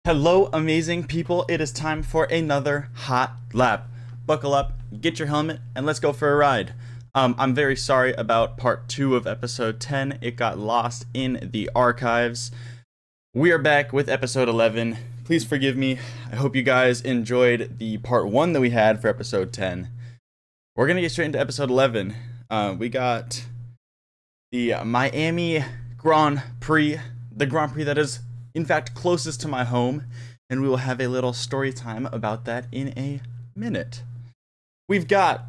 Hello, amazing people. It is time for another hot lap. Buckle up, get your helmet, and let's go for a ride. I'm very sorry about part 2 of episode 10. It got lost in the archives. We are back with episode 11. Please forgive me. I hope you guys enjoyed the part 1 that we had for episode 10. We're going to get straight into episode 11. We got the Miami Grand Prix, the Grand Prix that is in fact closest to my home, and we will have a little story time about that in a minute.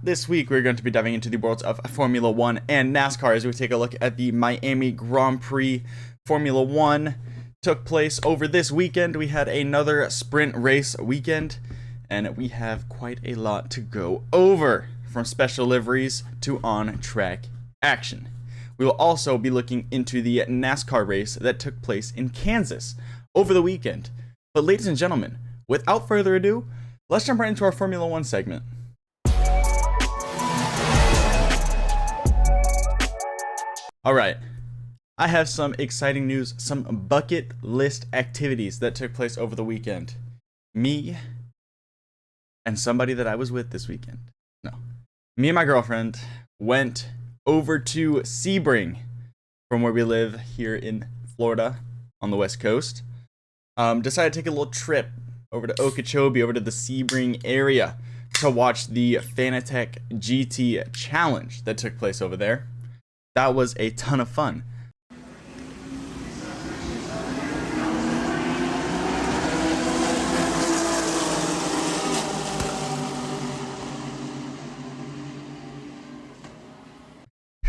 This week we're going to be diving into the worlds of Formula 1 and NASCAR as we take a look at the Miami Grand Prix. Formula 1 took place over this weekend. We had another sprint race weekend, and we have quite a lot to go over, from special liveries to on-track action. We will also be looking into the NASCAR race that took place in Kansas over the weekend. But ladies and gentlemen, without further ado, let's jump right into our Formula 1 segment. Alright, I have some exciting news, some bucket list activities that took place over the weekend. Me and somebody that I was with this weekend. Me and my girlfriend went over to Sebring from where we live here in Florida on the West Coast. Decided to take a little trip over to Okeechobee, over to the Sebring area to watch the Fanatec GT Challenge that took place over there. That was a ton of fun.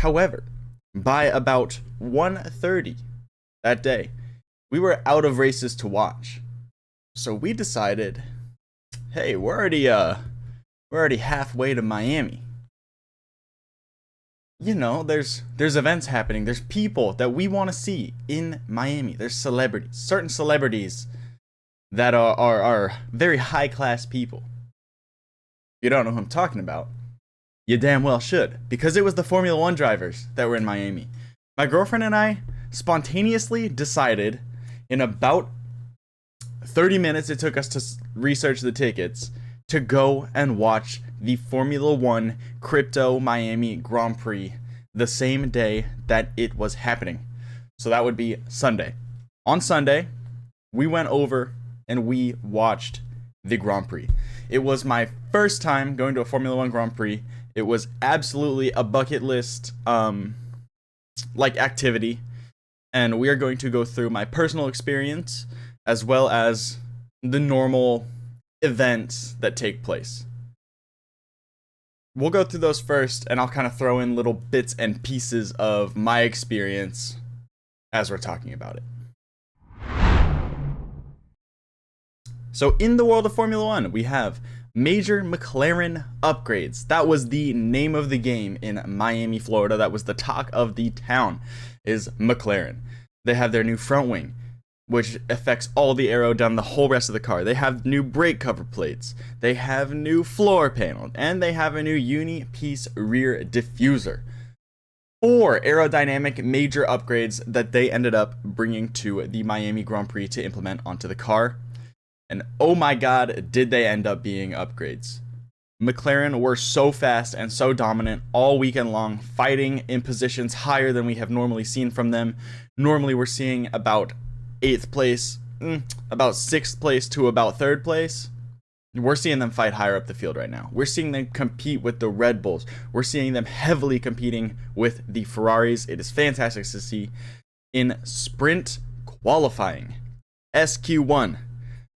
However, by about 1:30 that day, we were out of races to watch. So we decided, hey, we're already halfway to Miami. You know, there's events happening. There's people that we want to see in Miami. There's celebrities, certain celebrities that are very high class people. You don't know who I'm talking about. You damn well should, because it was the Formula 1 drivers that were in Miami. My girlfriend and I spontaneously decided, in about 30 minutes it took us to research the tickets, to go and watch the Formula 1 Crypto Miami Grand Prix the same day that it was happening. So that would be Sunday. On Sunday, we went over and we watched the Grand Prix. It was my first time going to a Formula 1 Grand Prix. It was absolutely a bucket list activity, and we are going to go through my personal experience as well as the normal events that take place. We'll go through those first, and I'll kind of throw in little bits and pieces of my experience as we're talking about it. So in the world of Formula 1, we have major McLaren upgrades. That was the name of the game in Miami, Florida. That was the talk of the town, is McLaren. They have their new front wing, which affects all the aero down the whole rest of the car. They have new brake cover plates. They have new floor panel, and they have a new uni-piece rear diffuser. 4 aerodynamic major upgrades that they ended up bringing to the Miami Grand Prix to implement onto the car. And oh my god, did they end up being upgrades. McLaren were so fast and so dominant all weekend long, fighting in positions higher than we have normally seen from them. Normally we're seeing about 8th place, about 6th place to about 3rd place. We're seeing them fight higher up the field right now. We're seeing them compete with the Red Bulls. We're seeing them heavily competing with the Ferraris. It is fantastic to see. In sprint qualifying, SQ1,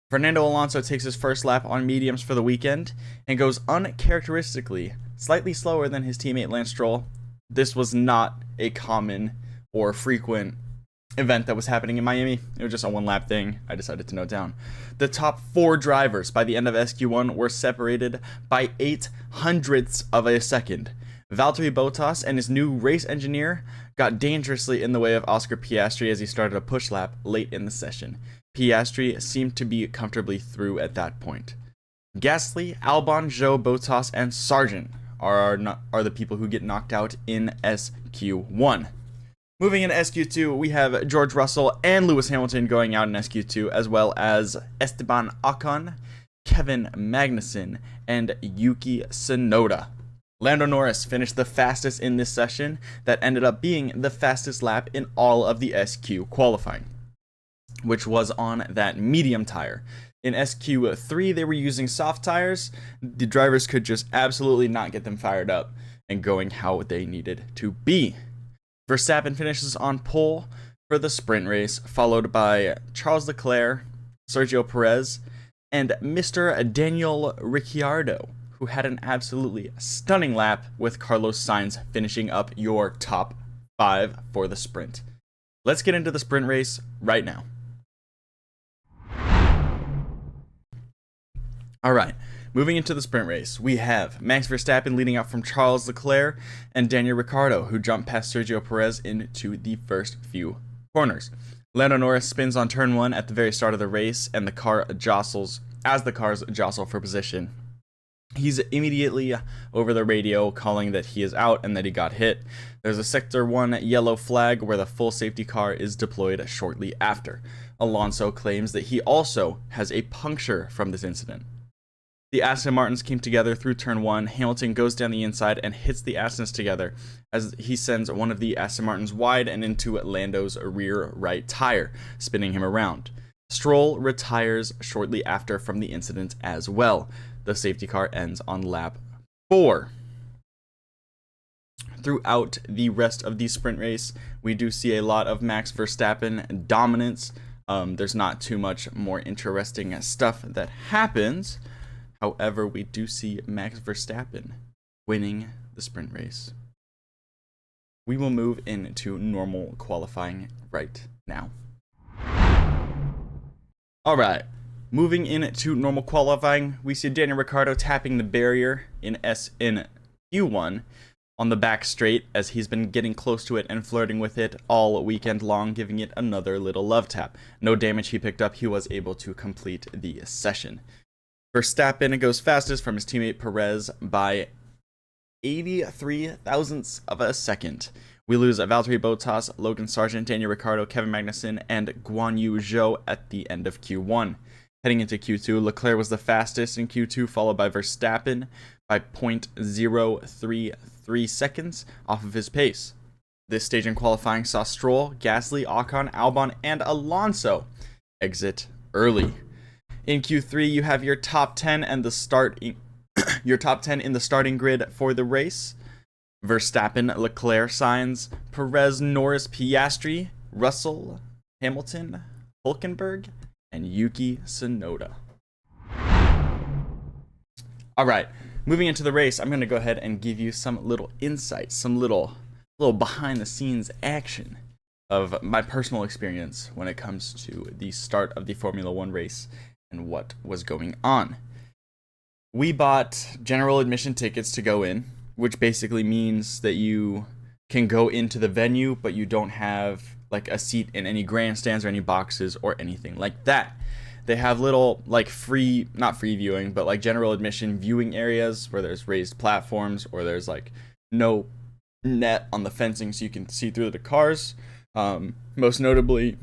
Fernando Alonso takes his first lap on mediums for the weekend and goes uncharacteristically slightly slower than his teammate Lance Stroll. This was not a common or frequent event that was happening in Miami. It was just a 1-lap thing I decided to note down. The top 4 drivers by the end of SQ1 were separated by 0.08 of a second. Valtteri Bottas and his new race engineer got dangerously in the way of Oscar Piastri as he started a push lap late in the session. Piastri seemed to be comfortably through at that point. Gasly, Albon, Zhou, Bottas, and Sargent are the people who get knocked out in SQ1. Moving into SQ2, we have George Russell and Lewis Hamilton going out in SQ2, as well as Esteban Ocon, Kevin Magnussen, and Yuki Tsunoda. Lando Norris finished the fastest in this session that ended up being the fastest lap in all of the SQ qualifying, which was on that medium tire. In SQ3, they were using soft tires. The drivers could just absolutely not get them fired up and going how they needed to be. Verstappen finishes on pole for the sprint race, followed by Charles Leclerc, Sergio Perez, and Mr. Daniel Ricciardo, who had an absolutely stunning lap, with Carlos Sainz finishing up your top 5 for the sprint. Let's get into the sprint race right now. Alright, moving into the sprint race, we have Max Verstappen leading out from Charles Leclerc and Daniel Ricciardo, who jumped past Sergio Perez into the first few corners. Lando Norris spins on turn 1 at the very start of the race, and the car jostles as the cars jostle for position. He's immediately over the radio calling that he is out and that he got hit. There's a Sector 1 yellow flag where the full safety car is deployed shortly after. Alonso claims that he also has a puncture from this incident. The Aston Martins came together through turn 1. Hamilton goes down the inside and hits the Astons together as he sends one of the Aston Martins wide and into Lando's rear right tire, spinning him around. Stroll retires shortly after from the incident as well. The safety car ends on lap 4. Throughout the rest of the sprint race, we do see a lot of Max Verstappen dominance. There's not too much more interesting stuff that happens. However, we do see Max Verstappen winning the sprint race. We will move into normal qualifying right now. Alright, moving into normal qualifying, we see Daniel Ricciardo tapping the barrier in Q1 on the back straight, as he's been getting close to it and flirting with it all weekend long, giving it another little love tap. No damage he picked up, he was able to complete the session. Verstappen goes fastest from his teammate Perez by 83 thousandths of a second. We lose Valtteri Bottas, Logan Sargent, Daniel Ricciardo, Kevin Magnussen, and Guan Yu Zhou at the end of Q1. Heading into Q2, Leclerc was the fastest in Q2, followed by Verstappen by 0.033 seconds off of his pace. This stage in qualifying saw Stroll, Gasly, Ocon, Albon, and Alonso exit early. In Q3, you have your top 10 and your top 10 in the starting grid for the race. Verstappen, Leclerc, Sainz, Perez, Norris, Piastri, Russell, Hamilton, Hülkenberg, and Yuki Tsunoda. Alright, moving into the race, I'm going to go ahead and give you some little insights, some little behind the scenes action of my personal experience when it comes to the start of the Formula 1 race and what was going on. We bought general admission tickets to go in, which basically means that you can go into the venue, but you don't have like a seat in any grandstands or any boxes or anything like that. They have little like not free viewing, but like general admission viewing areas where there's raised platforms or there's like no net on the fencing so you can see through the cars. Most notably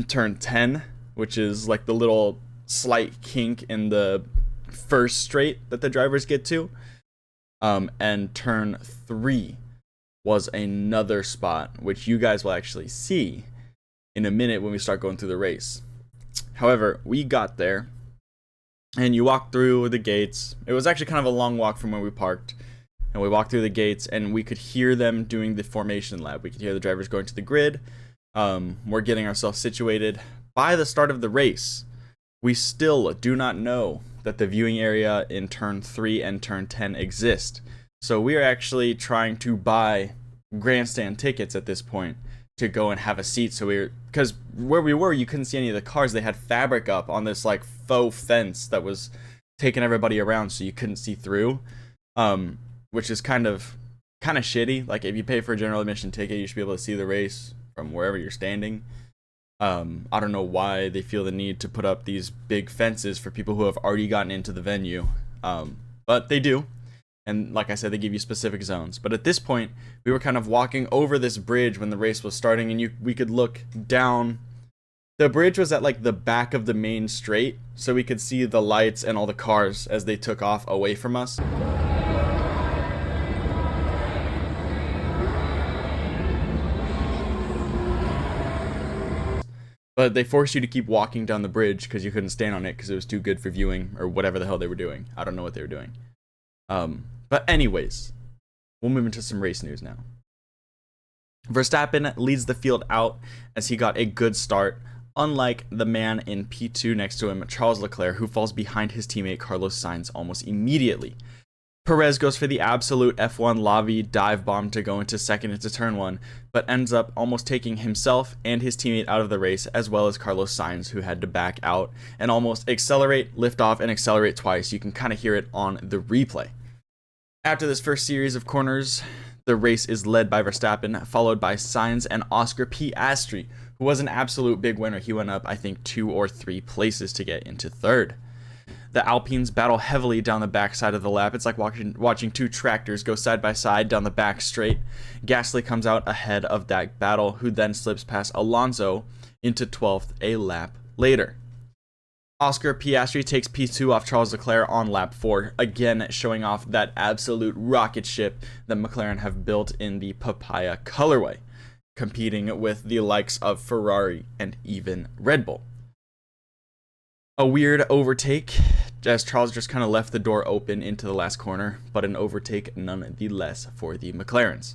turn 10, which is like the little slight kink in the first straight that the drivers get to, and turn 3 was another spot which you guys will actually see in a minute when we start going through the race. However, we got there and you walk through the gates. It was actually kind of a long walk from where we parked, and we walked through the gates and we could hear them doing the formation lap. We could hear the drivers going to the grid. We're getting ourselves situated. By the start of the race, we still do not know that the viewing area in turn 3 and turn 10 exist. So we are actually trying to buy grandstand tickets at this point to go and have a seat. Because where we were, you couldn't see any of the cars. They had fabric up on this like faux fence that was taking everybody around, so you couldn't see through, which is kind of shitty. Like if you pay for a general admission ticket, you should be able to see the race from wherever you're standing. I don't know why they feel the need to put up these big fences for people who have already gotten into the venue, but they do, And like I said, they give you specific zones. But at this point, we were kind of walking over this bridge when the race was starting, and we could look down. The bridge was at like the back of the main straight, so we could see the lights and all the cars as they took off away from us. But they forced you to keep walking down the bridge because you couldn't stand on it because it was too good for viewing or whatever the hell they were doing. I don't know what they were doing. But anyways, we'll move into some race news now. Verstappen leads the field out as he got a good start, unlike the man in P2 next to him, Charles Leclerc, who falls behind his teammate Carlos Sainz almost immediately. Perez goes for the absolute F1 Lavi dive bomb to go into second into turn 1, but ends up almost taking himself and his teammate out of the race, as well as Carlos Sainz, who had to back out and almost accelerate, lift off, and accelerate twice. You can kind of hear it on the replay. After this first series of corners, the race is led by Verstappen, followed by Sainz and Oscar Piastri, who was an absolute big winner. He went up, I think, 2 or 3 places to get into third. The Alpines battle heavily down the backside of the lap. It's like watching 2 tractors go side by side down the back straight. Gasly comes out ahead of that battle, who then slips past Alonso into 12th a lap later. Oscar Piastri takes P2 off Charles Leclerc on lap 4, again showing off that absolute rocket ship that McLaren have built in the papaya colorway, competing with the likes of Ferrari and even Red Bull. A weird overtake, as Charles just kind of left the door open into the last corner, but an overtake nonetheless for the McLarens.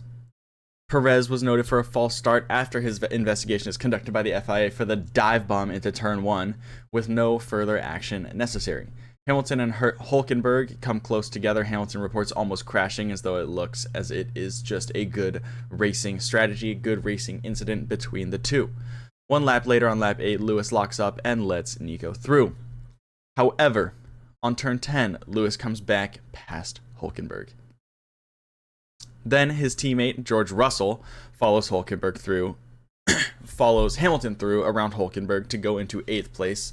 Perez was noted for a false start after his investigation is conducted by the FIA for the dive bomb into turn 1, with no further action necessary. Hamilton and Hülkenberg come close together. Hamilton reports almost crashing, as though it looks as it is just a good racing strategy, good racing incident between the two. 1 lap later, on lap 8, Lewis locks up and lets Nico through. However, on turn 10, Lewis comes back past Hülkenberg. Then his teammate, George Russell, follows Hamilton through around Hülkenberg to go into 8th place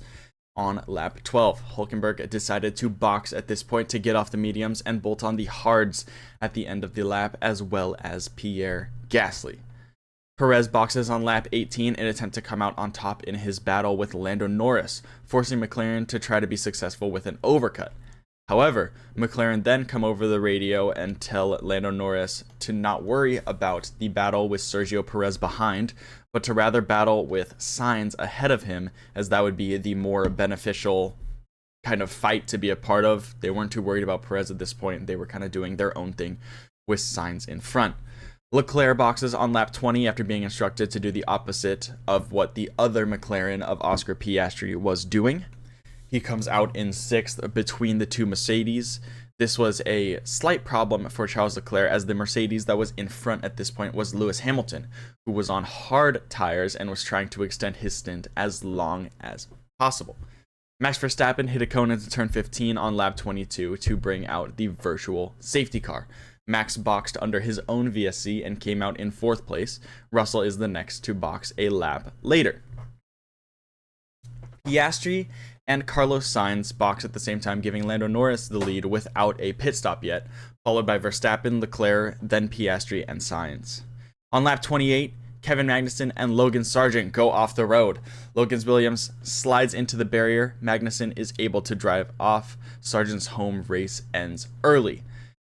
on lap 12. Hülkenberg decided to box at this point to get off the mediums and bolt on the hards at the end of the lap, as well as Pierre Gasly. Perez boxes on lap 18 in an attempt to come out on top in his battle with Lando Norris, forcing McLaren to try to be successful with an overcut. However, McLaren then come over the radio and tell Lando Norris to not worry about the battle with Sergio Perez behind, but to rather battle with Sainz ahead of him, as that would be the more beneficial kind of fight to be a part of. They weren't too worried about Perez at this point. They were kind of doing their own thing with Sainz in front. Leclerc boxes on lap 20 after being instructed to do the opposite of what the other McLaren of Oscar Piastri was doing. He comes out in 6th between the 2 Mercedes. This was a slight problem for Charles Leclerc, as the Mercedes that was in front at this point was Lewis Hamilton, who was on hard tires and was trying to extend his stint as long as possible. Max Verstappen hit a cone into turn 15 on lap 22 to bring out the virtual safety car. Max boxed under his own VSC and came out in 4th place. Russell is the next to box a lap later. Piastri and Carlos Sainz box at the same time, giving Lando Norris the lead without a pit stop yet, followed by Verstappen, Leclerc, then Piastri and Sainz. On lap 28, Kevin Magnussen and Logan Sargent go off the road. Logan Williams slides into the barrier. Magnussen is able to drive off. Sargent's home race ends early.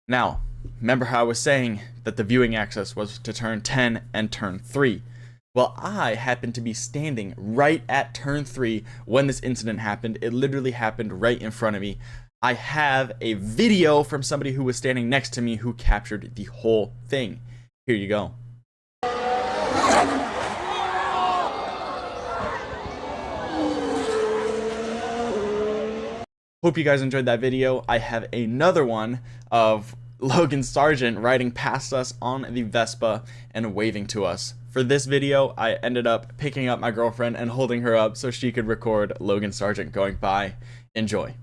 Now, remember how I was saying that the viewing access was to turn 10 and turn 3. Well, I happened to be standing right at turn 3 when this incident happened. It literally happened right in front of me. I have a video from somebody who was standing next to me who captured the whole thing. Here you go. Hope you guys enjoyed that video. I have another one of Logan Sargent riding past us on the Vespa and waving to us. For this video, I ended up picking up my girlfriend and holding her up so she could record Logan Sargent going by. Enjoy.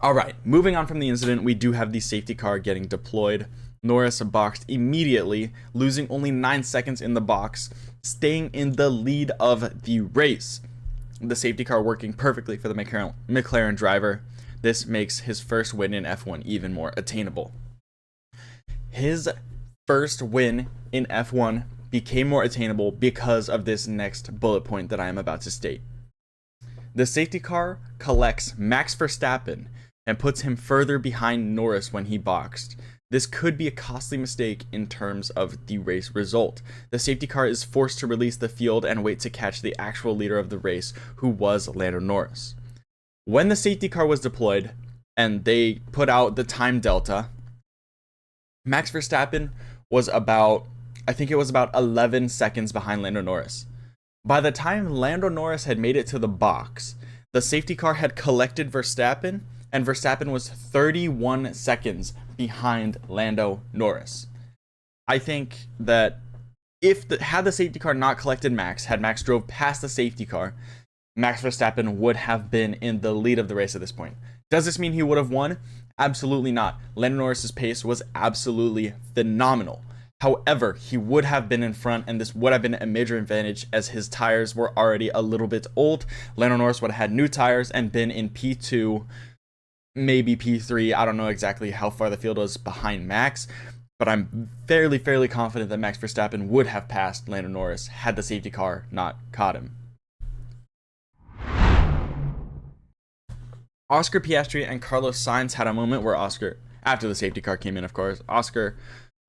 Alright, moving on from the incident, we do have the safety car getting deployed. Norris boxed immediately, losing only 9 seconds in the box, staying in the lead of the race. The safety car working perfectly for the McLaren driver. This makes his first win in F1 even more attainable. His first win in F1 became more attainable because of this next bullet point that I am about to state. The safety car collects Max Verstappen and puts him further behind Norris when he boxed. This could be a costly mistake in terms of the race result. The safety car is forced to release the field and wait to catch the actual leader of the race, who was Lando Norris. When the safety car was deployed and they put out the time delta, Max Verstappen was about 11 seconds behind Lando Norris. By the time Lando Norris had made it to the box, the safety car had collected Verstappen, and Verstappen was 31 seconds behind Lando Norris. I think that had the safety car not collected Max, had Max drove past the safety car, Max Verstappen would have been in the lead of the race at this point. Does this mean he would have won? Absolutely not. Lando Norris's pace was absolutely phenomenal. However, he would have been in front, and this would have been a major advantage as his tires were already a little bit old. Lando Norris would have had new tires and been in P2, maybe P3. I don't know exactly how far the field was behind Max, but I'm fairly confident that Max Verstappen would have passed Lando Norris had the safety car not caught him. Oscar Piastri and Carlos Sainz had a moment where after the safety car came in, of course, Oscar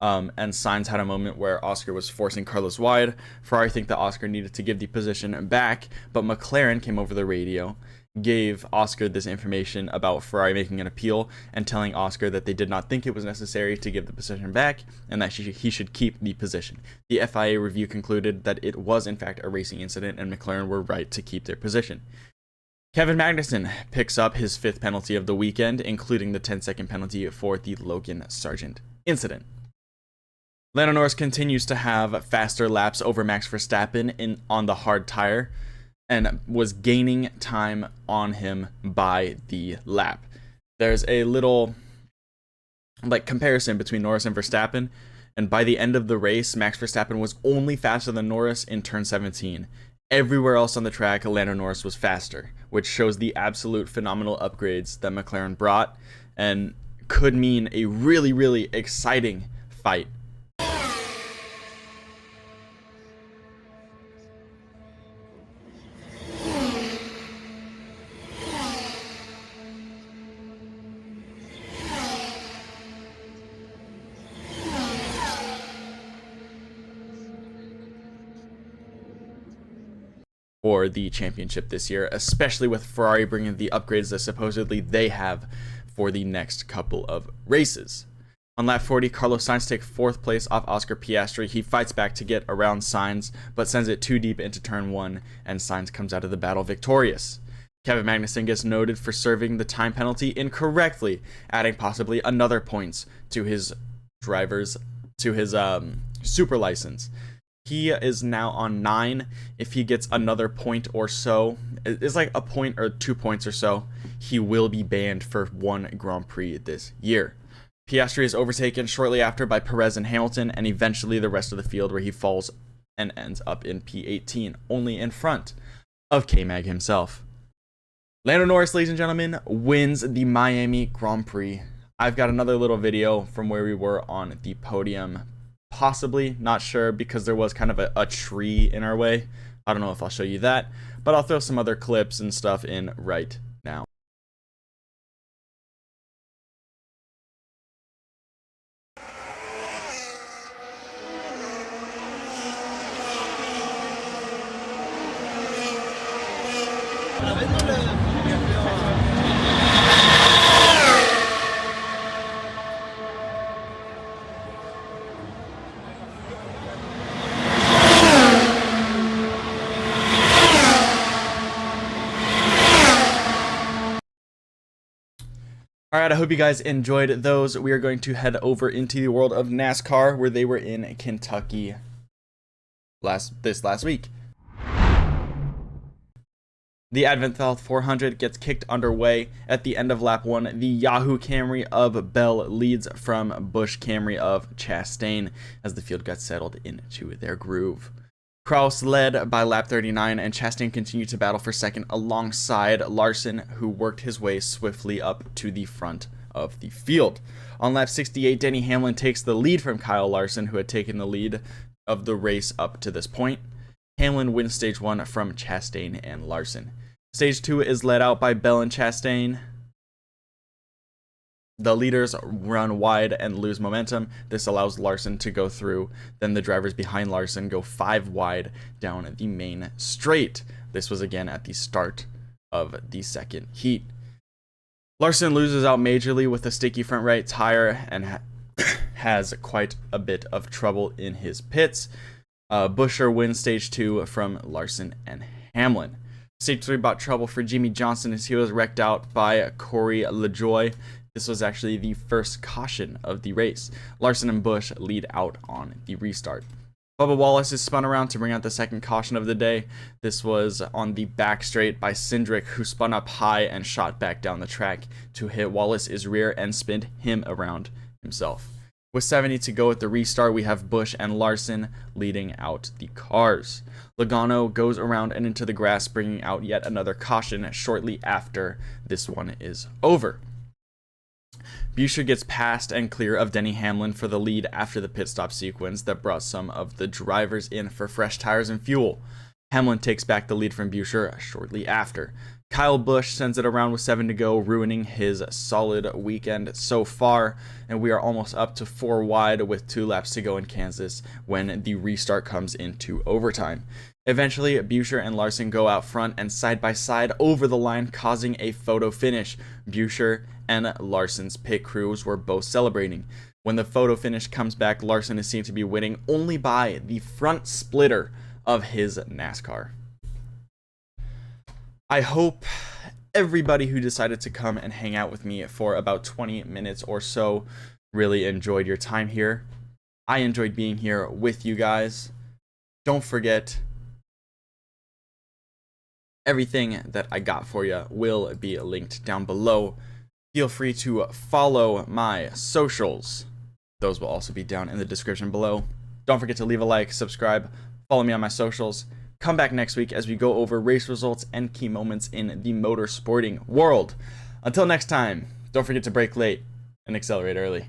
and Sainz had a moment where Oscar was forcing Carlos wide. Ferrari think that Oscar needed to give the position back, but McLaren came over the radio, gave Oscar this information about Ferrari making an appeal and telling Oscar that they did not think it was necessary to give the position back and that he should keep the position. The FIA review concluded that it was in fact a racing incident and McLaren were right to keep their position. Kevin Magnussen picks up his 5th penalty of the weekend, including the 10-second penalty for the Logan Sargent incident. Lando Norris continues to have faster laps over Max Verstappen on the hard tire and was gaining time on him by the lap. There's a little comparison between Norris and Verstappen, and by the end of the race, Max Verstappen was only faster than Norris in turn 17. Everywhere else on the track, Lando Norris was faster, which shows the absolute phenomenal upgrades that McLaren brought and could mean a really exciting fight. For the championship this year, especially with Ferrari bringing the upgrades that supposedly they have for the next couple of races. On lap 40, Carlos Sainz takes 4th place off Oscar Piastri. He fights back to get around Sainz, but sends it too deep into turn 1, and Sainz comes out of the battle victorious. Kevin Magnussen gets noted for serving the time penalty incorrectly, adding possibly another points to his super license. He is now on 9. If he gets another point or so, it's like a point or 2 points or so, he will be banned for 1 Grand Prix this year. Piastri is overtaken shortly after by Perez and Hamilton, and eventually the rest of the field, where he falls and ends up in P18, only in front of K-Mag himself. Lando Norris, ladies and gentlemen, wins the Miami Grand Prix. I've got another little video from where we were on the podium. Possibly, not sure, because there was kind of a tree in our way. I don't know if I'll show you that, but I'll throw some other clips and stuff in right now. Alright, I hope you guys enjoyed those. We are going to head over into the world of NASCAR, where they were in Kentucky this last week. The Advent 400 gets kicked underway at the end of lap 1. The Yahoo Camry of Bell leads from Busch Camry of Chastain as the field got settled into their groove. Kraus led by lap 39, and Chastain continued to battle for second alongside Larson, who worked his way swiftly up to the front of the field. On lap 68, Denny Hamlin takes the lead from Kyle Larson, who had taken the lead of the race up to this point. Hamlin wins stage 1 from Chastain and Larson. Stage 2 is led out by Bell and Chastain. The leaders run wide and lose momentum. This allows Larson to go through. Then the drivers behind Larson go 5 wide down the main straight. This was again at the start of the second heat. Larson loses out majorly with a sticky front right tire and has quite a bit of trouble in his pits. Buescher wins stage 2 from Larson and Hamlin. Stage 3 brought trouble for Jimmy Johnson as he was wrecked out by Corey LaJoie. This was actually the first caution of the race. Larson and Busch lead out on the restart. Bubba Wallace is spun around to bring out the second caution of the day. This was on the back straight by Cindric, who spun up high and shot back down the track to hit Wallace's rear and spin him around himself. With 70 to go at the restart, we have Busch and Larson leading out the cars. Logano goes around and into the grass, bringing out yet another caution shortly after this one is over. Buescher gets past and clear of Denny Hamlin for the lead after the pit stop sequence that brought some of the drivers in for fresh tires and fuel. Hamlin takes back the lead from Buescher shortly after. Kyle Busch sends it around with 7 to go, ruining his solid weekend so far, and we are almost up to 4 wide with 2 laps to go in Kansas when the restart comes into overtime. Eventually, Buescher and Larson go out front and side by side over the line, causing a photo finish. Buescher and Larson's pit crews were both celebrating. When the photo finish comes back, Larson is seen to be winning only by the front splitter of his NASCAR. I hope everybody who decided to come and hang out with me for about 20 minutes or so really enjoyed your time here. I enjoyed being here with you guys. Don't forget, everything that I got for you will be linked down below. Feel free to follow my socials. Those will also be down in the description below. Don't forget to leave a like, subscribe, follow me on my socials. Come back next week as we go over race results and key moments in the motorsporting world. Until next time, don't forget to brake late and accelerate early.